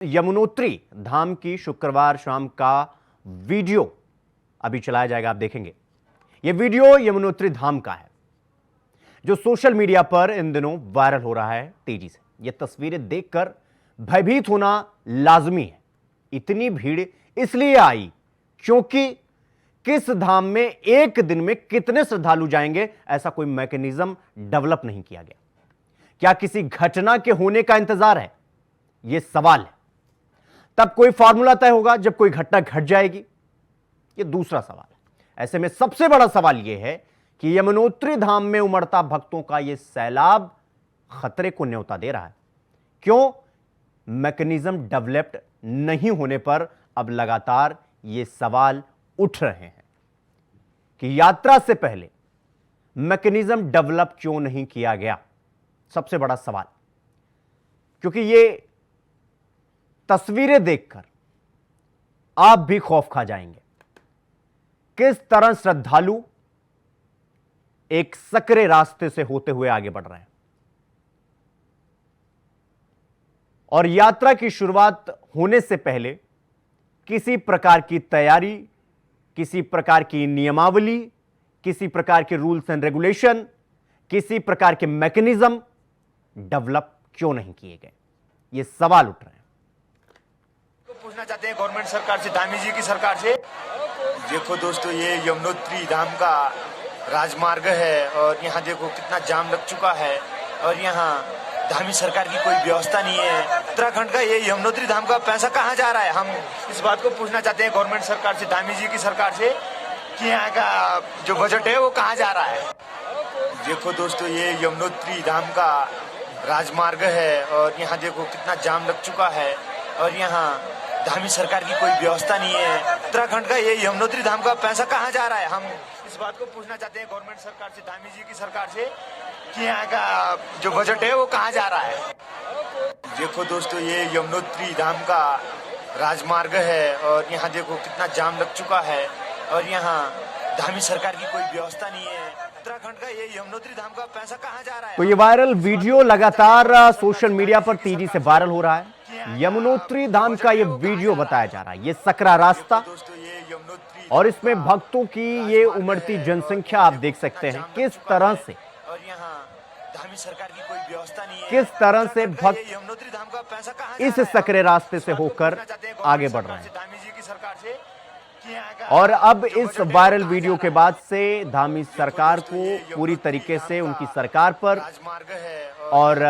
यमुनोत्री धाम की शुक्रवार शाम का वीडियो अभी चलाया जाएगा, आप देखेंगे। यह वीडियो यमुनोत्री धाम का है जो सोशल मीडिया पर इन दिनों वायरल हो रहा है तेजी से। यह तस्वीरें देखकर भयभीत होना लाजमी है। इतनी भीड़ इसलिए आई क्योंकि किस धाम में एक दिन में कितने श्रद्धालु जाएंगे, ऐसा कोई मैकेनिज्म डेवलप नहीं किया गया। क्या किसी घटना के होने का इंतजार है? यह सवाल है। तब कोई फार्मूला तय होगा जब कोई घटना घट जाएगी, यह दूसरा सवाल है। ऐसे में सबसे बड़ा सवाल यह है कि यमुनोत्री धाम में उमड़ता भक्तों का यह सैलाब खतरे को न्योता दे रहा है। क्यों? मैकेनिज्म डेवलप्ड नहीं होने पर अब लगातार यह सवाल उठ रहे हैं कि यात्रा से पहले मैकेनिज्म डेवलप क्यों नहीं किया गया। सबसे बड़ा सवाल, क्योंकि यह तस्वीरें देखकर आप भी खौफ खा जाएंगे। किस तरह श्रद्धालु एक सकरे रास्ते से होते हुए आगे बढ़ रहे हैं और यात्रा की शुरुआत होने से पहले किसी प्रकार की तैयारी, किसी प्रकार की नियमावली, किसी प्रकार के रूल्स एंड रेगुलेशन, किसी प्रकार के मैकेनिज्म डेवलप क्यों नहीं किए गए, ये सवाल उठ रहे हैं। पूछना चाहते हैं गवर्नमेंट सरकार से, धामी जी की सरकार से। देखो दोस्तों, ये यमुनोत्री धाम का राजमार्ग है और यहाँ देखो कितना जाम लग चुका है और यहाँ धामी सरकार की कोई व्यवस्था नहीं है। उत्तराखंड का ये यमुनोत्री धाम का पैसा कहाँ जा रहा है, हम इस बात को पूछना चाहते हैं गवर्नमेंट सरकार से, धामी जी की सरकार से, कि यहाँ का जो बजट है वो कहाँ जा रहा है। देखो दोस्तों, ये यमुनोत्री धाम का राजमार्ग है और यहाँ देखो कितना जाम लग चुका है और यहाँ धामी सरकार की कोई व्यवस्था नहीं है। उत्तराखंड का ये यमुनोत्री धाम का पैसा कहाँ जा रहा है, हम इस बात को पूछना चाहते हैं गवर्नमेंट सरकार से, धामी जी की सरकार से, कि यहाँ का जो बजट है वो कहाँ जा रहा है। देखो दोस्तों, ये यमुनोत्री धाम का राजमार्ग है और यहाँ देखो कितना जाम लग चुका है और यहाँ धामी सरकार की कोई व्यवस्था नहीं है। उत्तराखंड का ये यमुनोत्री धाम का पैसा कहाँ जा रहा है। तो ये वायरल वीडियो लगातार सोशल मीडिया पर तेजी से वायरल हो रहा है। यमुनोत्री धाम का ये वीडियो बताया जा रहा है, ये सकरा रास्ता और इसमें भक्तों की ये उमड़ती जनसंख्या आप देख सकते हैं किस तरह से, और यहाँ धामी सरकार की कोई व्यवस्था नहीं है। किस तरह से भक्त यमुनोत्री धाम का पैसा कहाँ इस सकरे रास्ते से होकर आगे बढ़ रहे हैं। धामी जी की सरकार से, और अब इस वायरल वीडियो के बाद से धामी सरकार को पूरी तरीके से उनकी सरकार पर और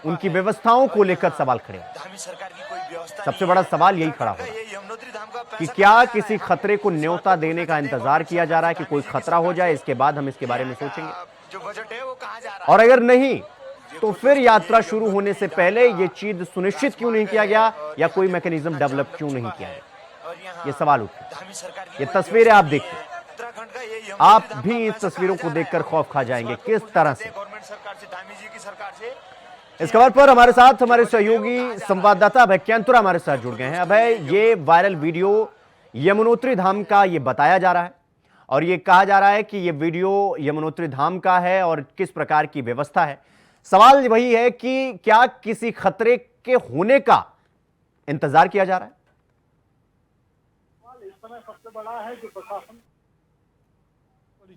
उनकी व्यवस्थाओं को लेकर सवाल खड़े हैं। सबसे बड़ा सवाल यही खड़ा होगा कि क्या किसी खतरे को न्योता देने का इंतजार किया जा रहा है कि कोई खतरा हो जाए, इसके बाद हम इसके बारे में सोचेंगे। और अगर नहीं तो फिर यात्रा शुरू होने से पहले यह चीज सुनिश्चित क्यों नहीं किया गया या कोई मैकेनिज्म डेवलप क्यों नहीं किया गया, ये सवाल उठे। ये तस्वीरें आप देखिए, आप भी इस तस्वीरों को देखकर खौफ खा जाएंगे किस तरह से। इस खबर पर हमारे साथ हमारे सहयोगी संवाददाता अभय कैंतुरा हमारे साथ जुड़ गए हैं। अभय, ये वायरल वीडियो यमुनोत्री धाम का ये बताया जा रहा है और ये कहा जा रहा है कि ये वीडियो यमुनोत्री धाम का है और किस प्रकार की व्यवस्था है। सवाल वही है कि क्या किसी खतरे के होने का इंतजार किया जा रहा है? इस समय सबसे बड़ा है जो प्रशासन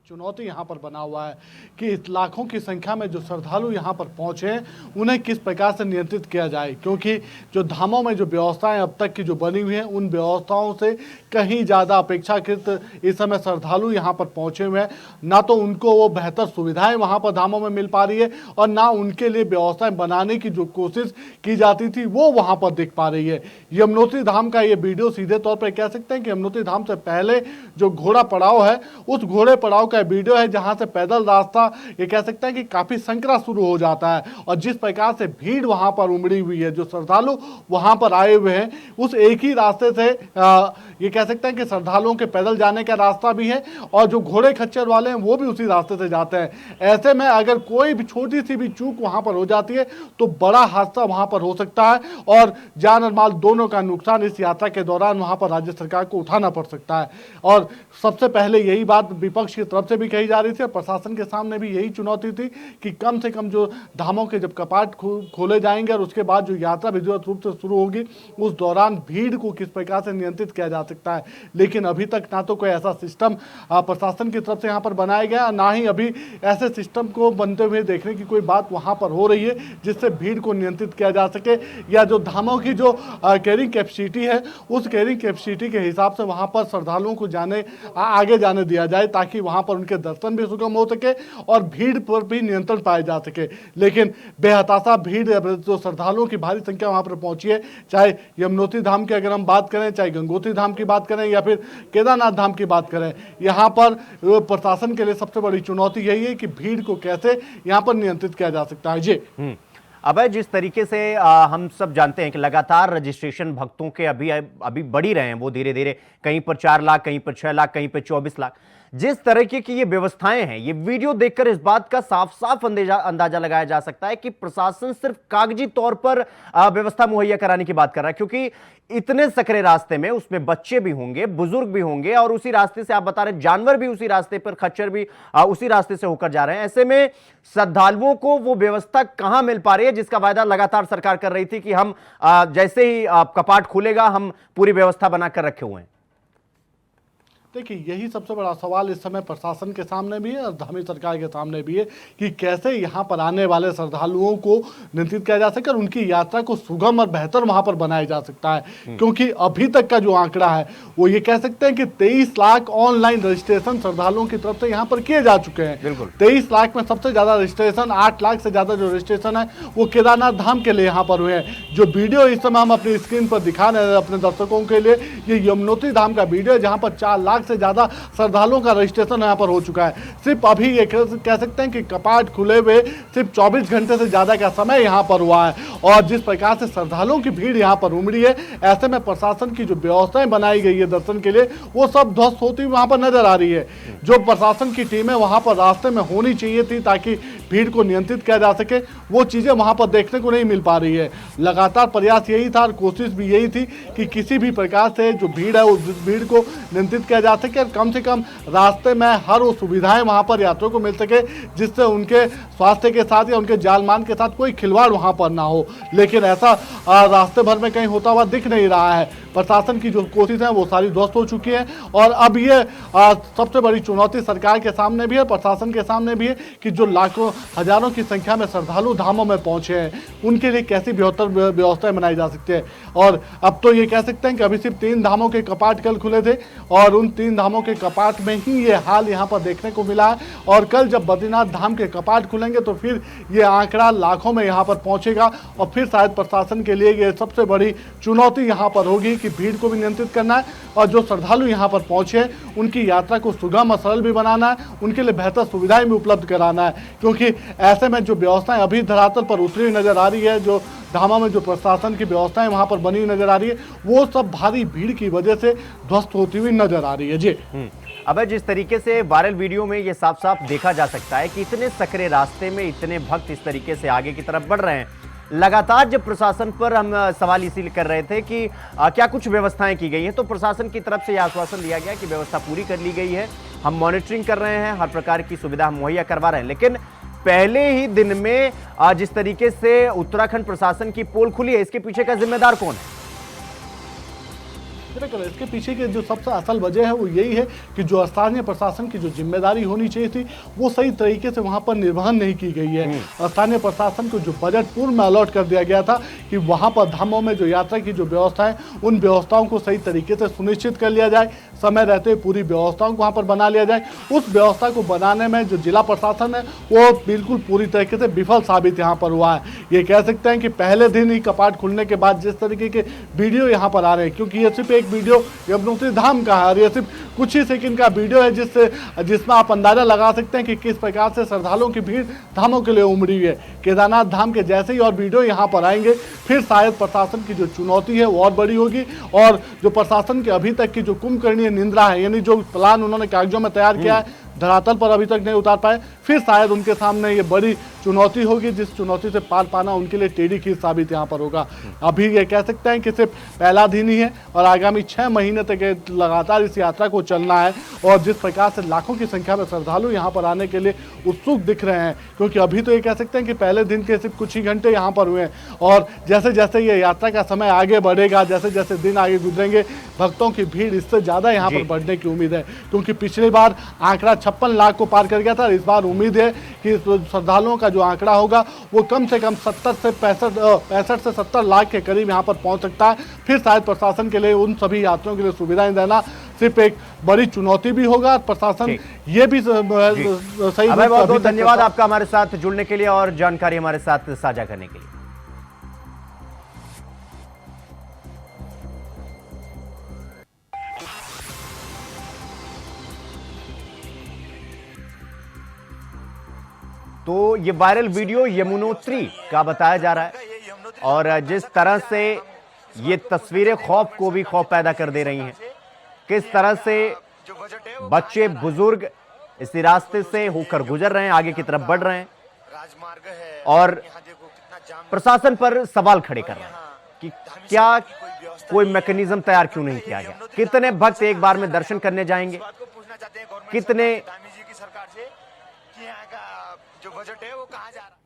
चुनौती यहाँ पर बना हुआ है कि इस लाखों की संख्या में जो श्रद्धालु यहाँ पर पहुँचे उन्हें किस प्रकार से नियंत्रित किया जाए, क्योंकि जो धामों में जो व्यवस्थाएं अब तक की जो बनी हुई हैं उन व्यवस्थाओं से कहीं ज़्यादा अपेक्षाकृत इस समय श्रद्धालु यहाँ पर पहुँचे हुए हैं। ना तो उनको वो बेहतर सुविधाएं वहाँ पर धामों में मिल पा रही है और ना उनके लिए व्यवस्थाएं बनाने की जो कोशिश की जाती थी वो वहाँ पर दिख पा रही है। यमुनोत्री धाम का ये वीडियो सीधे तौर पर कह सकते हैं कि यमुनोत्री धाम से पहले जो घोड़ा पड़ाव है उस घोड़े पड़ाव का वीडियो है जहां से पैदल रास्ता ये कह सकते हैं कि काफी संकरा शुरू हो जाता है और जिस प्रकार से भीड़ वहां पर उमड़ी हुई है, जो श्रद्धालु वहां पर आए हुए हैं उस एक ही रास्ते से ये कह सकते हैं कि श्रद्धालुओं के पैदल जाने का रास्ता भी है और जो घोड़े खच्चर वाले हैं वो भी उसी रास्ते से जाते हैं। ऐसे में अगर कोई भी छोटी सी भी चूक वहां पर हो जाती है तो बड़ा हादसा वहां पर हो सकता है और जान और माल दोनों का नुकसान इस यात्रा के दौरान वहां पर राज्य सरकार को उठाना पड़ सकता है। और सबसे पहले यही बात विपक्ष की तरफ से भी कही जा रही थी और प्रशासन के सामने भी यही चुनौती थी कि कम से कम जो धामों के जब कपाट खोले जाएंगे और उसके बाद जो यात्रा विधिवत रूप से शुरू होगी उस दौरान भीड़ को किस प्रकार से नियंत्रित किया जा सकता है। लेकिन अभी तक ना तो कोई ऐसा सिस्टम प्रशासन की तरफ से यहाँ पर बनाया गया, ना ही अभी ऐसे सिस्टम को बनते हुए देखने की कोई बात वहाँ पर हो रही है जिससे भीड़ को नियंत्रित किया जा सके, या जो धामों की जो कैरिंग कैपेसिटी है उस कैरिंग कैपेसिटी के हिसाब से वहाँ पर श्रद्धालुओं को आगे जाने दिया जाए ताकि वहाँ पर उनके दर्शन भी सुगम हो सके और भीड़ पर भी नियंत्रण पाया जा सके। लेकिन बेहताशा भीड़ जो श्रद्धालुओं की भारी संख्या वहाँ पर पहुंची है, चाहे यमुनोत्री धाम की अगर हम बात करें, चाहे गंगोत्री धाम की बात करें या फिर केदारनाथ धाम की बात करें, यहाँ पर प्रशासन के लिए सबसे बड़ी चुनौती यही है कि भीड़ को कैसे यहाँ पर नियंत्रित किया जा सकता है। जी अब जिस तरीके से हम सब जानते हैं कि लगातार रजिस्ट्रेशन भक्तों के अभी बढ़ ही रहे हैं, वो धीरे धीरे कहीं पर 4 लाख, कहीं पर 6 लाख, कहीं पर 24 लाख। जिस तरीके की ये व्यवस्थाएं हैं, ये वीडियो देखकर इस बात का साफ साफ अंदाजा लगाया जा सकता है कि प्रशासन सिर्फ कागजी तौर पर व्यवस्था मुहैया कराने की बात कर रहा है, क्योंकि इतने सकरे रास्ते में उसमें बच्चे भी होंगे, बुजुर्ग भी होंगे और उसी रास्ते से आप बता रहे जानवर भी उसी रास्ते पर, खच्चर भी उसी रास्ते से होकर जा रहे हैं। ऐसे में श्रद्धालुओं को वो व्यवस्था कहां मिल पा रही है जिसका वायदा लगातार सरकार कर रही थी कि हम जैसे ही कपाट खुलेगा हम पूरी व्यवस्था बनाकर रखे हुए हैं। देखिए, यही सबसे बड़ा सवाल इस समय प्रशासन के सामने भी है और धामी सरकार के सामने भी है कि कैसे यहाँ पर आने वाले श्रद्धालुओं को नियंत्रित किया जा सके और उनकी यात्रा को सुगम और बेहतर वहाँ पर बनाया जा सकता है। क्योंकि अभी तक का जो आंकड़ा है वो ये कह सकते हैं कि 23 लाख ऑनलाइन रजिस्ट्रेशन श्रद्धालुओं की तरफ से यहाँ पर किए जा चुके हैं। 23 लाख में सबसे ज़्यादा रजिस्ट्रेशन, 8 लाख से ज़्यादा जो रजिस्ट्रेशन है वो केदारनाथ धाम के लिए यहाँ पर हुए हैं। जो वीडियो इस समय हम अपनी स्क्रीन पर दिखा रहे हैं अपने दर्शकों के लिए, ये यमुनोत्री धाम का वीडियो है जहाँ पर 4 लाख से ज्यादा श्रद्धालुओं का रजिस्ट्रेशन यहाँ पर हो चुका है। सिर्फ अभी ये कह सकते हैं कि कपाट खुले हुए सिर्फ 24 घंटे से ज्यादा का समय यहाँ पर हुआ है और जिस प्रकार से श्रद्धालुओं की भीड़ यहाँ पर उमड़ी है, ऐसे में प्रशासन की जो व्यवस्थाएं बनाई गई है दर्शन के लिए वो सब ध्वस्त होती हुई वहां पर नजर आ रही है। जो प्रशासन की टीमें वहां पर रास्ते में होनी चाहिए थी ताकि भीड़ को नियंत्रित किया जा सके, वो चीजें वहां पर देखने को नहीं मिल पा रही है। लगातार प्रयास यही था और कोशिश भी यही थी कि किसी भी प्रकार से जो भीड़ है उस भीड़ को नियंत्रित किया जा सके और कम से कम रास्ते में हर वो सुविधाएं वहां पर यात्रियों को मिल सके जिससे उनके स्वास्थ्य के साथ या उनके जान मान के साथ कोई खिलवाड़ वहां पर ना हो। लेकिन ऐसा रास्ते भर में कहीं होता हुआ दिख नहीं रहा है। प्रशासन की जो कोशिश है वो सारी ध्वस्त हो चुकी है और अब ये सबसे बड़ी चुनौती सरकार के सामने भी है, प्रशासन के सामने भी है कि जो लाखों हजारों की संख्या में श्रद्धालु धामों में पहुंचे हैं उनके लिए कैसी बेहतर व्यवस्थाएं बनाई जा सकती है। और अब तो ये कह सकते हैं कि अभी सिर्फ 3 धामों के कपाट कल खुले थे और उन 3 धामों के कपाट में ही ये हाल यहाँ पर देखने को मिला है और कल जब बद्रीनाथ धाम के कपाट खुलेंगे तो फिर ये आंकड़ा लाखों में यहाँ पर पहुंचेगा और फिर शायद प्रशासन के लिए ये सबसे बड़ी चुनौती यहाँ पर होगी कि भीड़ को भी नियंत्रित करना है और जो श्रद्धालु यहाँ पर पहुंचे उनकी यात्रा को सुगम और सरल भी बनाना है, उनके लिए बेहतर सुविधाएं भी उपलब्ध कराना है। क्योंकि ऐसे में जो व्यवस्थाएं अभी धरातल पर उतरी हुई नजर आ रही है, जो धामा में जो प्रशासन की व्यवस्थाएं वहां पर बनी हुई नजर आ रही है, वो सब भारी भीड़ की वजह से ध्वस्त होती हुई नजर आ रही है। जी अब जिस तरीके से वायरल वीडियो में ये साफ साफ देखा जा सकता है कि इतने सकरे रास्ते में इतने भक्त इस तरीके से आगे की तरफ बढ़ रहे हैं, लगातार जब प्रशासन पर हम सवाल इसीलिए कर रहे थे कि क्या कुछ व्यवस्थाएं की गई हैं, तो प्रशासन की तरफ से यह आश्वासन दिया गया कि व्यवस्था पूरी कर ली गई है, हम मॉनिटरिंग कर रहे हैं, हर प्रकार की सुविधा हम मुहैया करवा रहे हैं। लेकिन पहले ही दिन में जिस तरीके से उत्तराखंड प्रशासन की पोल खुली है, इसके पीछे का जिम्मेदार कौन है? इसके पीछे की जो सबसे असल वजह है वो यही है कि जो स्थानीय प्रशासन की जो जिम्मेदारी होनी चाहिए थी वो सही तरीके से वहां पर निर्वहन नहीं की गई है। स्थानीय प्रशासन को जो बजट पूर्व में अलॉट कर दिया गया था कि वहां पर धामों में जो यात्रा की जो व्यवस्था है उन व्यवस्थाओं को सही तरीके से सुनिश्चित कर लिया जाए, समय रहते हुए पूरी व्यवस्थाओं को वहाँ पर बना लिया जाए। उस व्यवस्था को बनाने में जो जिला प्रशासन है वो बिल्कुल पूरी तरीके से विफल साबित यहाँ पर हुआ है। ये कह सकते हैं कि पहले दिन ही कपाट खुलने के बाद जिस तरीके के वीडियो यहाँ पर आ रहे हैं, क्योंकि ये सिर्फ एक वीडियो यमुनोत्री धाम का है और ये सिर्फ कुछ ही सेकंड का वीडियो है जिसमें आप अंदाजा लगा सकते हैं कि किस प्रकार से श्रद्धालुओं की भीड़ धामों के लिए उमड़ी हुई है। केदारनाथ धाम के जैसे ही और वीडियो यहाँ पर आएंगे फिर शायद प्रशासन की जो चुनौती है वो और बड़ी होगी और जो प्रशासन की अभी तक की जो कुंभकर्णीय निंदा है, यानी जो प्लान उन्होंने कागजों में तैयार किया है धरातल पर अभी तक नहीं उतार पाए, फिर शायद उनके सामने ये बड़ी चुनौती होगी, जिस चुनौती से पार पाना उनके लिए टेढ़ी खीर साबित यहाँ पर होगा। अभी ये कह सकते हैं कि सिर्फ पहला दिन ही है और आगामी 6 महीने तक लगातार इस यात्रा को चलना है। और जिस प्रकार से लाखों की संख्या में श्रद्धालु यहाँ पर आने के लिए उत्सुक दिख रहे हैं, क्योंकि अभी तो ये कह सकते हैं कि पहले दिन के सिर्फ कुछ ही घंटे यहाँ पर हुए हैं और जैसे जैसे ये यात्रा का समय आगे बढ़ेगा, जैसे जैसे दिन आगे गुजरेंगे, भक्तों की भीड़ इससे ज़्यादा यहाँ पर बढ़ने की उम्मीद है। क्योंकि पिछली बार आंकड़ा 56 लाख को पार कर गया था, इस बार उम्मीद है कि श्रद्धालुओं का जो आंकड़ा होगा वो कम से कम 65 से 70 लाख के करीब यहाँ पर पहुँच सकता है। फिर शायद प्रशासन के लिए, उन सभी यात्रियों के लिए सुविधाएं देना सिर्फ एक बड़ी चुनौती भी होगा। प्रशासन ये भी सही। बहुत बहुत धन्यवाद आपका हमारे साथ जुड़ने के लिए और जानकारी हमारे साथ साझा करने के लिए। तो ये वायरल वीडियो यमुनोत्री का बताया जा रहा है और जिस तरह से ये तस्वीरें खौफ को भी खौफ पैदा कर दे रही हैं, किस तरह से बच्चे बुजुर्ग इसी रास्ते से होकर गुजर रहे हैं, आगे की तरफ बढ़ रहे हैं और प्रशासन पर सवाल खड़े कर रहे हैं कि क्या कोई मैकेनिज्म तैयार क्यों नहीं किया गया। कितने भक्त एक बार में दर्शन करने जाएंगे, कितने जो बजट है वो कहाँ जा रहा है।